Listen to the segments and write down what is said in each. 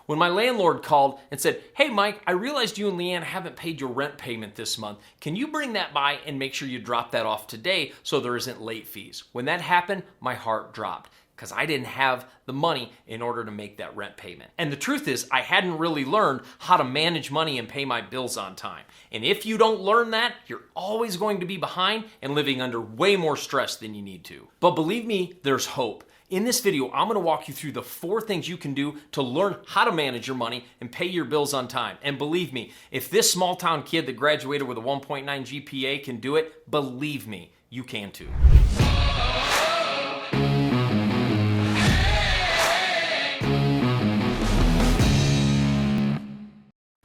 When my landlord called and said, "Hey Mike, I realized you and Leanne haven't paid your rent payment this month. Can you bring that by and make sure you drop that off today so there isn't late fees?" When that happened, my heart dropped because I didn't have the money in order to make that rent payment. And the truth is, I hadn't really learned how to manage money and pay my bills on time. And if you don't learn that, you're always going to be behind and living under way more stress than you need to. But believe me, there's hope. In this video, I'm gonna walk you through the 4 things you can do to learn how to manage your money and pay your bills on time. And believe me, if this small town kid that graduated with a 1.9 GPA can do it, believe me, you can too.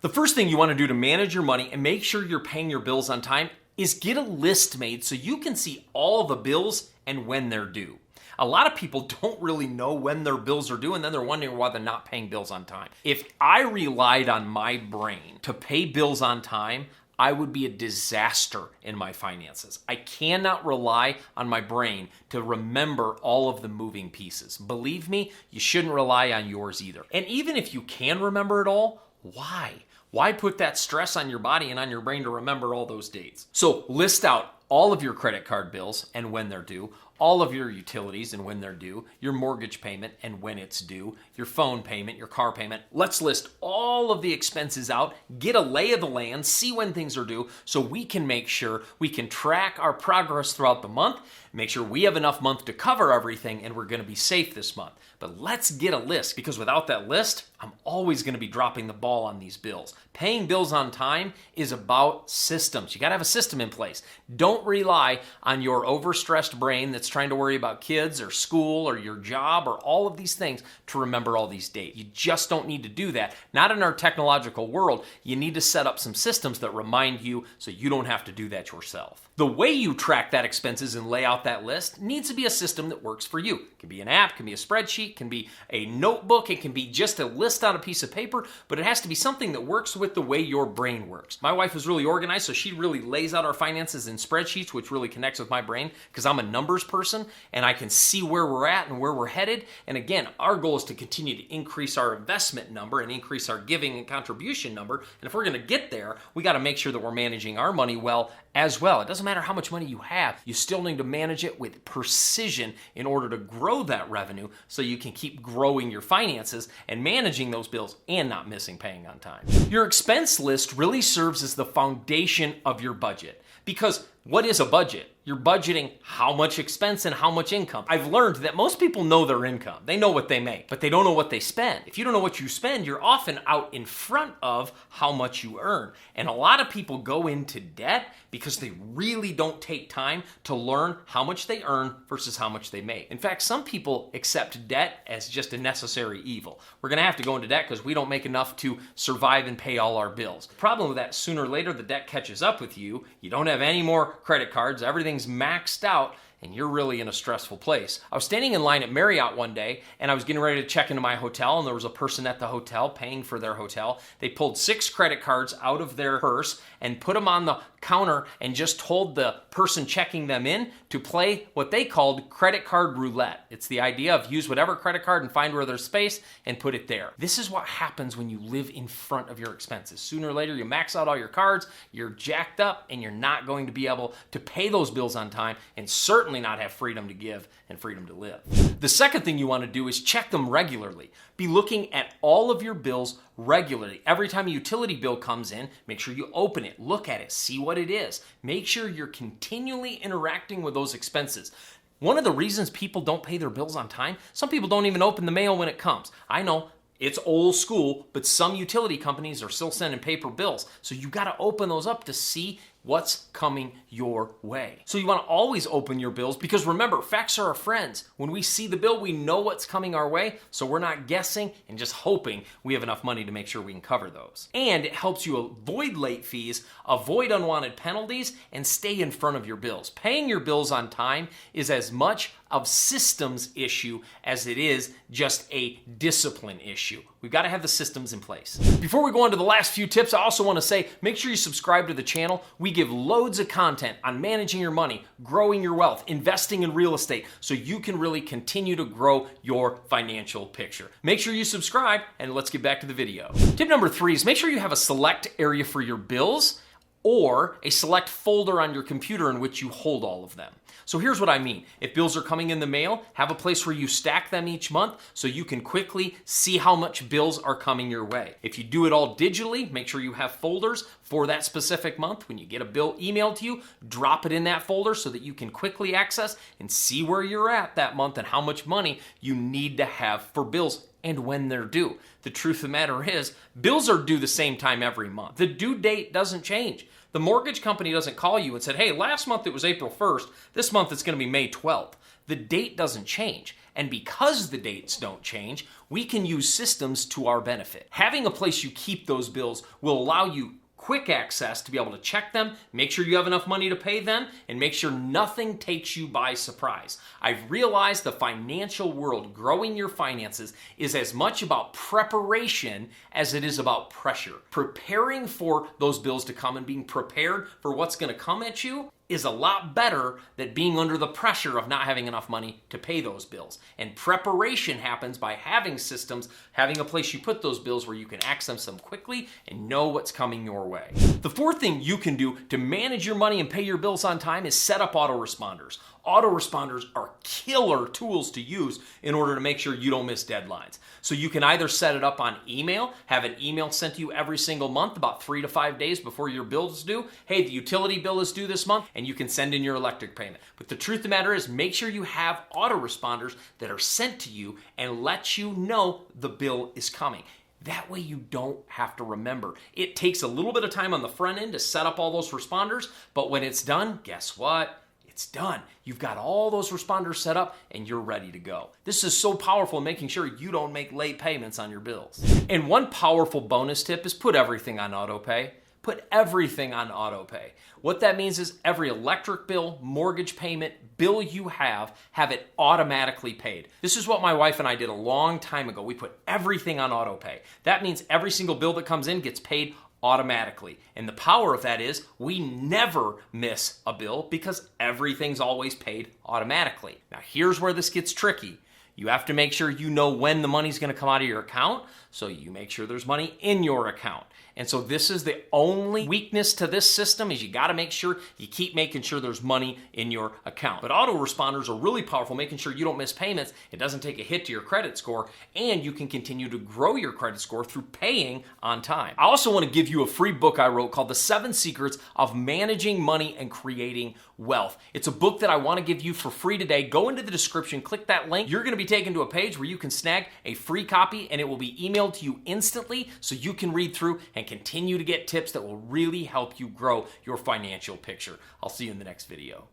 The first thing you want to do to manage your money and make sure you're paying your bills on time is get a list made so you can see all the bills and when they're due. A lot of people don't really know when their bills are due, and then they're wondering why they're not paying bills on time. If I relied on my brain to pay bills on time, I would be a disaster in my finances. I cannot rely on my brain to remember all of the moving pieces. Believe me, you shouldn't rely on yours either. And even if you can remember it all, why? Why put that stress on your body and on your brain to remember all those dates? So list out all of your credit card bills and when they're due, all of your utilities and when they're due, your mortgage payment and when it's due, your phone payment, your car payment. Let's list all of the expenses out, get a lay of the land, see when things are due so we can make sure we can track our progress throughout the month, make sure we have enough month to cover everything and we're gonna be safe this month. But let's get a list, because without that list, I'm always gonna be dropping the ball on these bills. Paying bills on time is about systems. You gotta have a system in place. Don't rely on your overstressed brain that's trying to worry about kids or school or your job or all of these things to remember all these dates. You just don't need to do that. Not in our technological world. You need to set up some systems that remind you so you don't have to do that yourself. The way you track that expenses and lay out that list needs to be a system that works for you. It can be an app, it can be a spreadsheet, it can be a notebook, it can be just a list on a piece of paper, but it has to be something that works with the way your brain works. My wife is really organized, so she really lays out our finances in spreadsheets, which really connects with my brain because I'm a numbers person and I can see where we're at and where we're headed. And again, our goal is to continue to increase our investment number and increase our giving and contribution number. And if we're gonna get there, we gotta make sure that we're managing our money well as well. It doesn't matter how much money you have, you still need to manage it with precision in order to grow that revenue so you can keep growing your finances and managing those bills and not missing paying on time. Your expense list really serves as the foundation of your budget, because what is a budget? You're budgeting how much expense and how much income. I've learned that most people know their income. They know what they make, but they don't know what they spend. If you don't know what you spend, you're often out in front of how much you earn. And a lot of people go into debt because they really don't take time to learn how much they earn versus how much they make. In fact, some people accept debt as just a necessary evil. We're gonna have to go into debt because we don't make enough to survive and pay all our bills. The problem with that, sooner or later, the debt catches up with you. You don't have any more credit cards, everything's maxed out, and you're really in a stressful place. I was standing in line at Marriott one day, and I was getting ready to check into my hotel, and there was a person at the hotel paying for their hotel. They pulled 6 credit cards out of their purse and put them on the counter and just told the person checking them in to play what they called credit card roulette. It's the idea of use whatever credit card and find where there's space and put it there. This is what happens when you live in front of your expenses. Sooner or later, you max out all your cards, you're jacked up, and you're not going to be able to pay those bills on time, and certainly not have freedom to give and freedom to live. The second thing you want to do is check them regularly. Be looking at all of your bills regularly. Every time a utility bill comes in, make sure you open it, look at it, see what it is. Make sure you're continually interacting with those expenses. One of the reasons people don't pay their bills on time, some people don't even open the mail when it comes. I know, it's old school, but some utility companies are still sending paper bills. So you gotta open those up to see what's coming your way. So you want to always open your bills, because remember, facts are our friends. When we see the bill, we know what's coming our way, so we're not guessing and just hoping we have enough money to make sure we can cover those. And it helps you avoid late fees, avoid unwanted penalties, and stay in front of your bills. Paying your bills on time is as much of systems issue as it is just a discipline issue. We've got to have the systems in place. Before we go on to the last few tips, I also want to say, make sure you subscribe to the channel. We We give loads of content on managing your money, growing your wealth, investing in real estate, so you can really continue to grow your financial picture. Make sure you subscribe, and let's get back to the video. Tip number 3 is make sure you have a select area for your bills or a select folder on your computer in which you hold all of them. So here's what I mean. If bills are coming in the mail, have a place where you stack them each month so you can quickly see how much bills are coming your way. If you do it all digitally, make sure you have folders for that specific month. When you get a bill emailed to you, drop it in that folder so that you can quickly access and see where you're at that month and how much money you need to have for bills and when they're due. The truth of the matter is, bills are due the same time every month. The due date doesn't change. The mortgage company doesn't call you and say, hey, last month it was April 1st, this month it's going to be May 12th. The date doesn't change. And because the dates don't change, we can use systems to our benefit. Having a place you keep those bills will allow you quick access to be able to check them, make sure you have enough money to pay them, and make sure nothing takes you by surprise. I've realized the financial world, growing your finances, is as much about preparation as it is about pressure. Preparing for those bills to come and being prepared for what's going to come at you is a lot better than being under the pressure of not having enough money to pay those bills. And preparation happens by having systems, having a place you put those bills where you can access them quickly and know what's coming your way. The fourth thing you can do to manage your money and pay your bills on time is set up autoresponders. Autoresponders are killer tools to use in order to make sure you don't miss deadlines. So you can either set it up on email, have an email sent to you every single month about 3 to 5 days before your bill is due. Hey, the utility bill is due this month, and you can send in your electric payment. But the truth of the matter is, make sure you have autoresponders that are sent to you and let you know the bill is coming. That way you don't have to remember. It takes a little bit of time on the front end to set up all those responders, but when it's done, guess what? It's done. You've got all those responders set up and you're ready to go. This is so powerful in making sure you don't make late payments on your bills. And one powerful bonus tip is put everything on autopay. Put everything on autopay. What that means is every electric bill, mortgage payment, bill you have it automatically paid. This is what my wife and I did a long time ago. We put everything on autopay. That means every single bill that comes in gets paid automatically. And the power of that is we never miss a bill because everything's always paid automatically. Now here's where this gets tricky. You have to make sure you know when the money's going to come out of your account, so you make sure there's money in your account. And so this is the only weakness to this system, is you got to make sure you keep making sure there's money in your account. But autoresponders are really powerful, making sure you don't miss payments, it doesn't take a hit to your credit score, and you can continue to grow your credit score through paying on time. I also want to give you a free book I wrote called The 7 Secrets of Managing Money and Creating Wealth. It's a book that I want to give you for free today. Go into the description, click that link. You're going to be taken to a page where you can snag a free copy, and it will be emailed to you instantly so you can read through and continue to get tips that will really help you grow your financial picture. I'll see you in the next video.